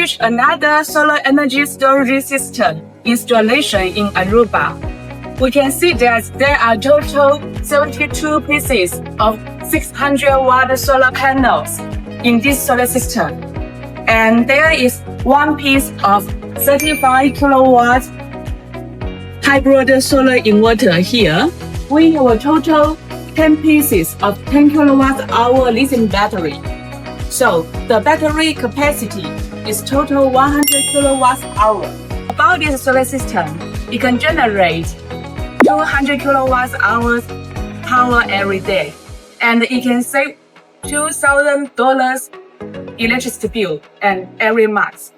finish another solar energy storage system installation in Aruba. We can see that there are total 72 pieces of 600-watt solar panels in this solar system. And there is one piece of 35 kilowatt hybrid solar inverter here. We have a total 10 pieces of 10 kilowatt-hour lithium battery. So the battery capacity is total 100 kilowatt-hour. About this solar system, it can generate 200 kilowatt-hours power every day, and it can save $2,000 electricity bill and every month.